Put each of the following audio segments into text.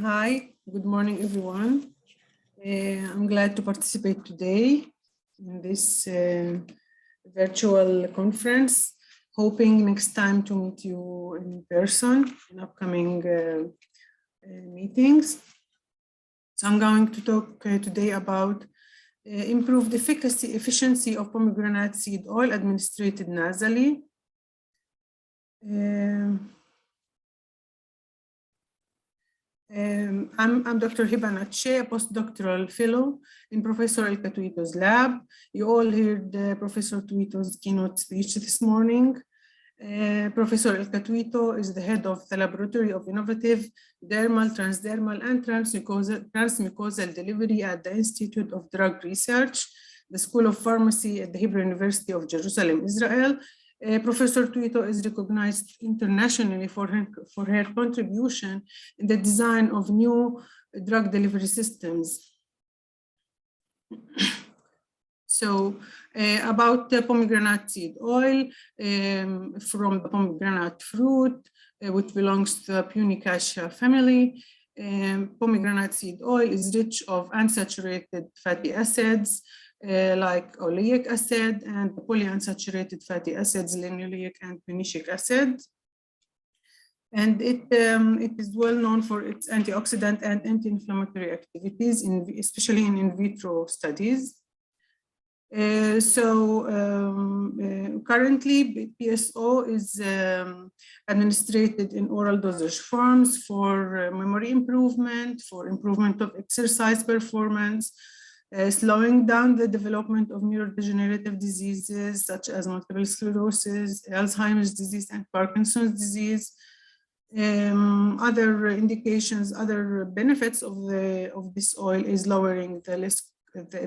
Hi, good morning, everyone. I'm glad to participate today in this virtual conference, hoping next time to meet you in person in upcoming meetings. So I'm going to talk today about improved efficiency of pomegranate seed oil administered nasally. I'm Dr. Hiba Natsheh, a postdoctoral fellow in Professor El Katuito's lab. You all heard Professor Tuito's keynote speech this morning. Professor El Katuito is the head of the Laboratory of Innovative Dermal, Transdermal, and Transmucosal Delivery at the Institute of Drug Research, the School of Pharmacy at the Hebrew University of Jerusalem, Israel. Professor Tuito is recognized internationally for her contribution in the design of new drug delivery systems. So about the pomegranate seed oil from the pomegranate fruit, which belongs to the Punicaceae family. Pomegranate seed oil is rich of unsaturated fatty acids, like oleic acid and polyunsaturated fatty acids, linoleic and phenolic acid. And it is well known for its antioxidant and anti-inflammatory activities, especially in vitro studies. Currently, PSO is administered in oral dosage forms for memory improvement, for improvement of exercise performance, slowing down the development of neurodegenerative diseases such as multiple sclerosis, Alzheimer's disease, and Parkinson's disease. Other indications, other benefits of this oil is lowering the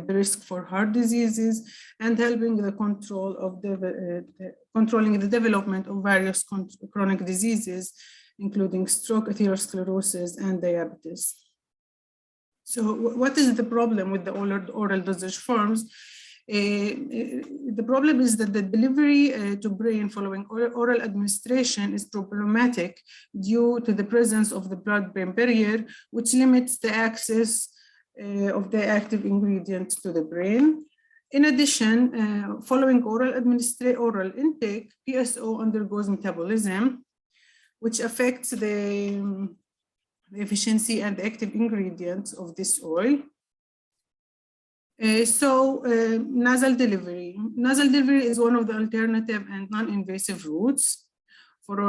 risk for heart diseases and helping the control of controlling the development of various chronic diseases, including stroke, atherosclerosis, and diabetes. So what is the problem with the oral dosage forms? The problem is that the delivery to brain following oral administration is problematic due to the presence of the blood-brain barrier, which limits the access of the active ingredients to the brain. In addition, following oral intake, PSO undergoes metabolism, which affects the efficiency and the active ingredients of this oil. Nasal delivery. Nasal delivery is one of the alternative and non-invasive routes for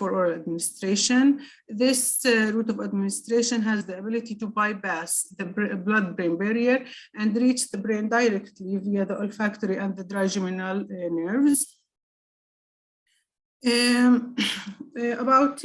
oral administration. This route of administration has the ability to bypass the blood-brain barrier and reach the brain directly via the olfactory and the trigeminal nerves. About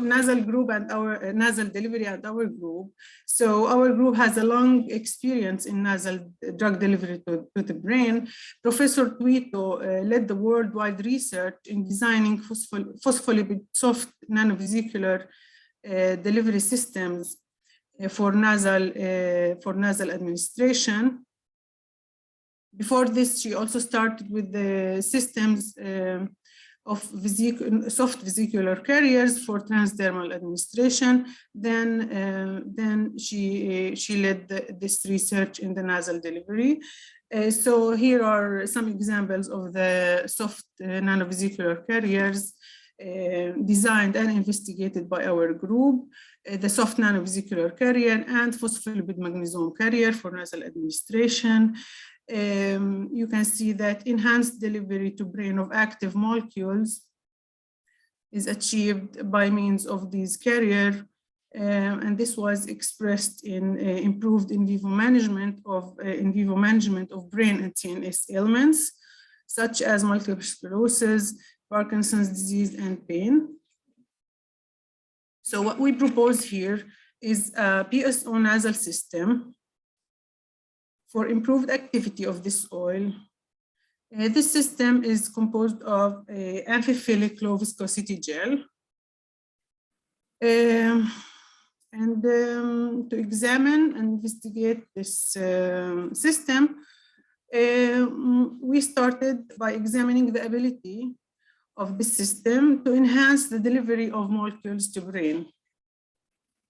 nasal group and our nasal delivery and our group. So our group has a long experience in nasal drug delivery to the brain. Professor Tuito led the worldwide research in designing phospholipid soft nanovesicular delivery systems for nasal administration. Before this, she also started with the systems of soft vesicular carriers for transdermal administration. Then she led this research in the nasal delivery. So here are some examples of the soft nanovesicular carriers designed and investigated by our group. The soft nanovesicular carrier and phospholipid magnesium carrier for nasal administration. You can see that enhanced delivery to brain of active molecules is achieved by means of these carrier, and this was expressed in improved in vivo management of brain and CNS ailments, such as multiple sclerosis, Parkinson's disease, and pain. So what we propose here is a PSO nasal system for improved activity of this oil. This system is composed of amphiphilic low viscosity gel. To examine and investigate this system, we started by examining the ability of this system to enhance the delivery of molecules to brain.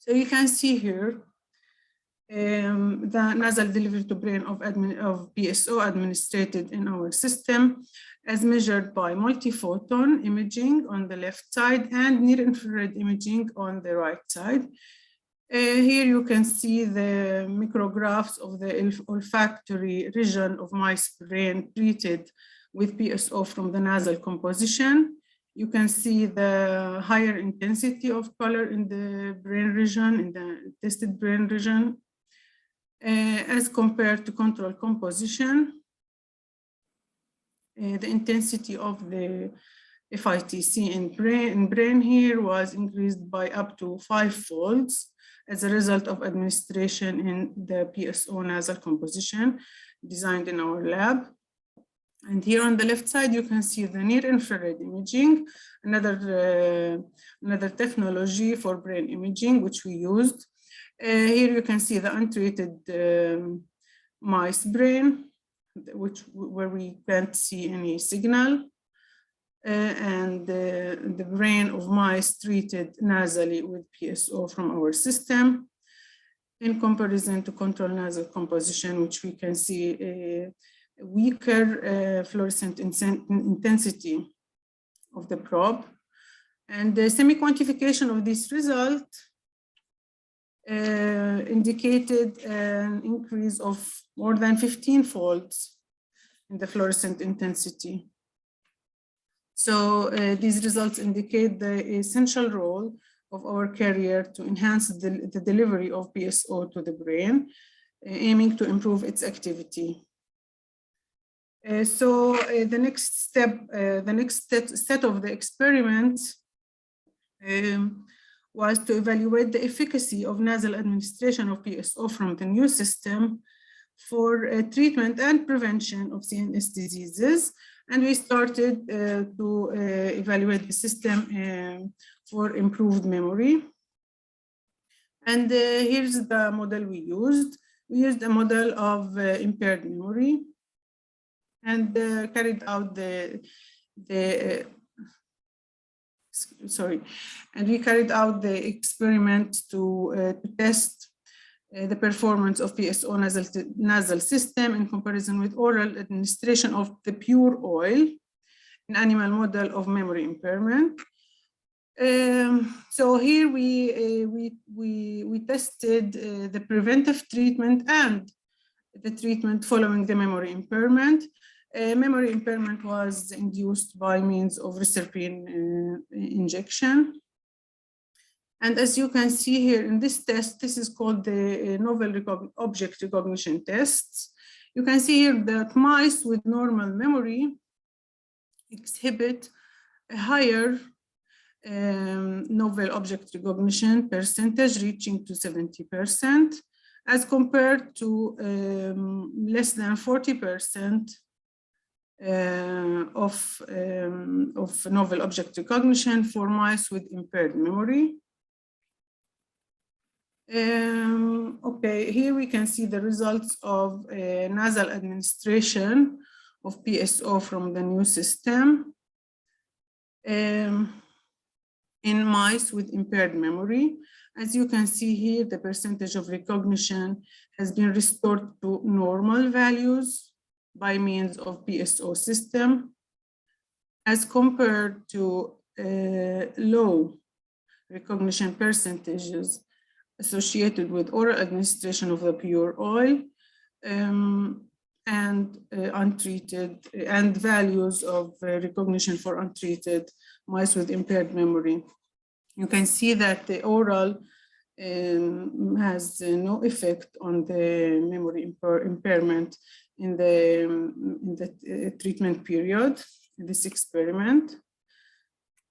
So you can see here the nasal delivery to brain of PSO administrated in our system as measured by multiphoton imaging on the left side and near-infrared imaging on the right side. Here you can see the micrographs of the olfactory region of mice brain treated with PSO from the nasal composition. You can see the higher intensity of color in the brain region, in the tested brain region, as compared to control composition. The intensity of the FITC in brain here was increased by up to 5-folds as a result of administration in the PSO nasal composition designed in our lab. And here on the left side, you can see the near-infrared imaging, another technology for brain imaging, which we used. Here you can see the untreated mice brain, where we can't see any signal, and the brain of mice treated nasally with PSO from our system, in comparison to control nasal composition, which we can see a weaker fluorescent intensity of the probe. And the semi-quantification of this result indicated an increase of more than 15-folds in the fluorescent intensity. So these results indicate the essential role of our carrier to enhance the delivery of PSO to the brain, aiming to improve its activity. So the next set of the experiment was to evaluate the efficacy of nasal administration of PSO from the new system for treatment and prevention of CNS diseases. And we started to evaluate the system for improved memory. And here's the model we used. We used a model of impaired memory and carried out we carried out the experiment to test the performance of PSO nasal system in comparison with oral administration of the pure oil, an animal model of memory impairment. So here we tested the preventive treatment and the treatment following the memory impairment. Memory impairment was induced by means of reserpine injection. And as you can see here in this test, this is called the novel object recognition tests. You can see here that mice with normal memory exhibit a higher novel object recognition percentage, reaching to 70%, as compared to less than 40% of novel object recognition for mice with impaired memory. Okay, here we can see the results of nasal administration of PSO from the new system in mice with impaired memory. As you can see here, the percentage of recognition has been restored to normal values by means of PSO system, as compared to low recognition percentages associated with oral administration of the pure oil and untreated, and values of recognition for untreated mice with impaired memory. You can see that the oral has no effect on the memory impairment in the treatment period in this experiment.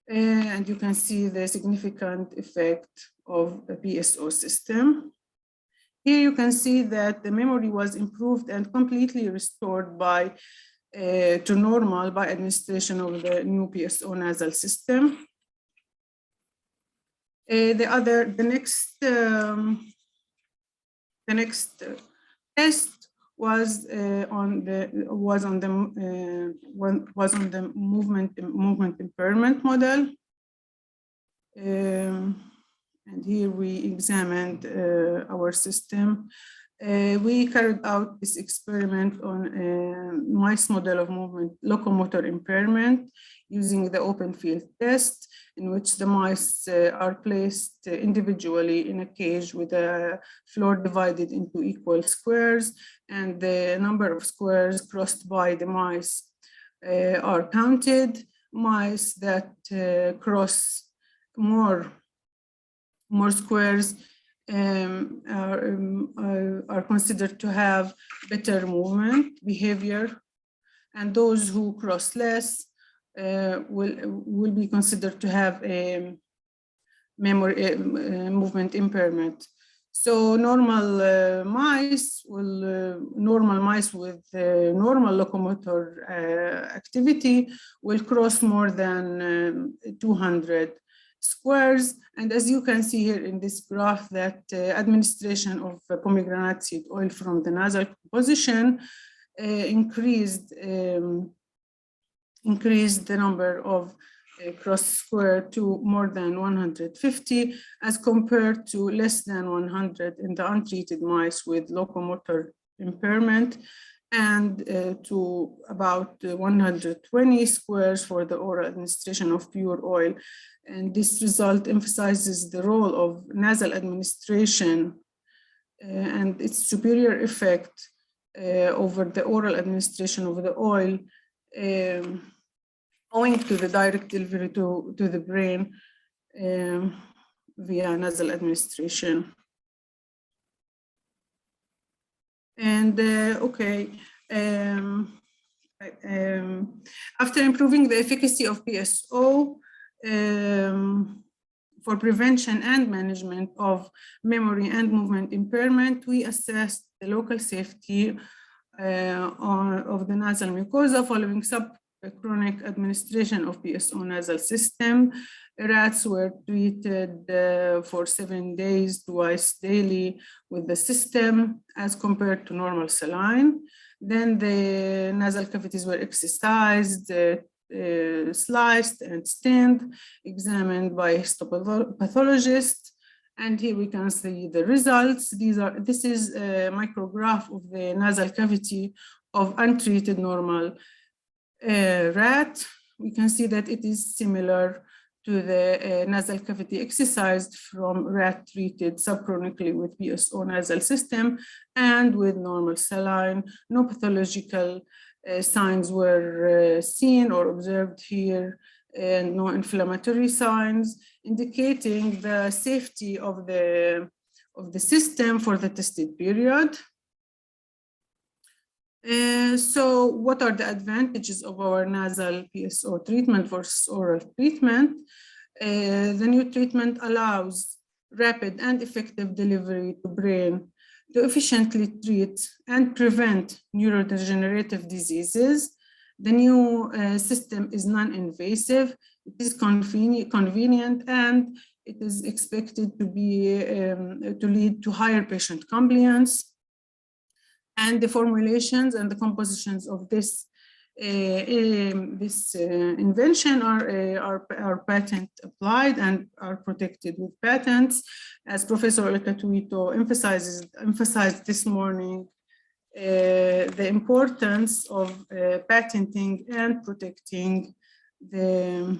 And you can see the significant effect of the PSO system. Here you can see that the memory was improved and completely restored to normal by administration of the new PSO nasal system. The next test was on the movement impairment model, And here we examined our system. We carried out this experiment on a mice model of movement locomotor impairment using the open field test, in which the mice are placed individually in a cage with a floor divided into equal squares, and the number of squares crossed by the mice are counted. Mice that cross more squares are considered to have better movement behavior, and those who cross less will be considered to have a memory movement impairment. So normal mice with normal locomotor activity will cross more than 200 squares. And as you can see here in this graph, that administration of pomegranate seed oil from the nasal position increased the number of cross square to more than 150, as compared to less than 100 in the untreated mice with locomotor impairment, and to about 120 squares for the oral administration of pure oil. And this result emphasizes the role of nasal administration and its superior effect over the oral administration of the oil, owing to the direct delivery to the brain via nasal administration. And after improving the efficacy of PSO for prevention and management of memory and movement impairment, we assessed the local safety of the nasal mucosa following subchronic administration of PSO nasal system. Rats were treated for 7 days, twice daily with the system, as compared to normal saline. Then the nasal cavities were excised, sliced and stained, examined by histopathologist. And here we can see the results. This is a micrograph of the nasal cavity of untreated normal rat. We can see that it is similar to the nasal cavity excised from rat treated subchronically with PSO nasal system and with normal saline. No pathological signs were seen or observed here, and no inflammatory signs, indicating the safety of the system for the tested period. So what are the advantages of our nasal PSO treatment versus oral treatment? The new treatment allows rapid and effective delivery to brain to efficiently treat and prevent neurodegenerative diseases. The new system is non-invasive, it is convenient, and it is expected to lead to higher patient compliance. And the formulations and the compositions of this invention are patent applied and are protected with patents. As Professor Tuito emphasized this morning, the importance of patenting and protecting the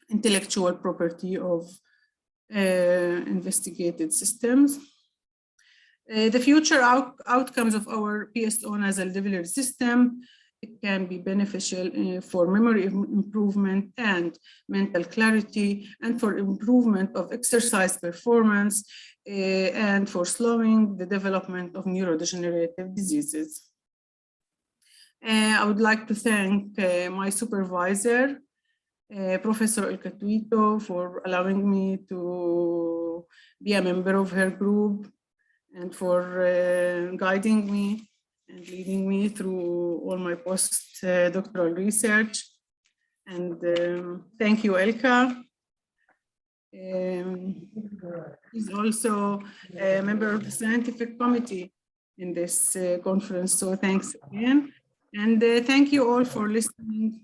intellectual property of investigated systems. The future outcomes of our PSO nasal delivery system, it can be beneficial for memory improvement and mental clarity, and for improvement of exercise performance, and for slowing the development of neurodegenerative diseases. I would like to thank my supervisor, Professor Tuito, for allowing me to be a member of her group, and for guiding me and leading me through all my postdoctoral research. And thank you, Elka. He's also a member of the scientific committee in this conference, so thanks again. And thank you all for listening.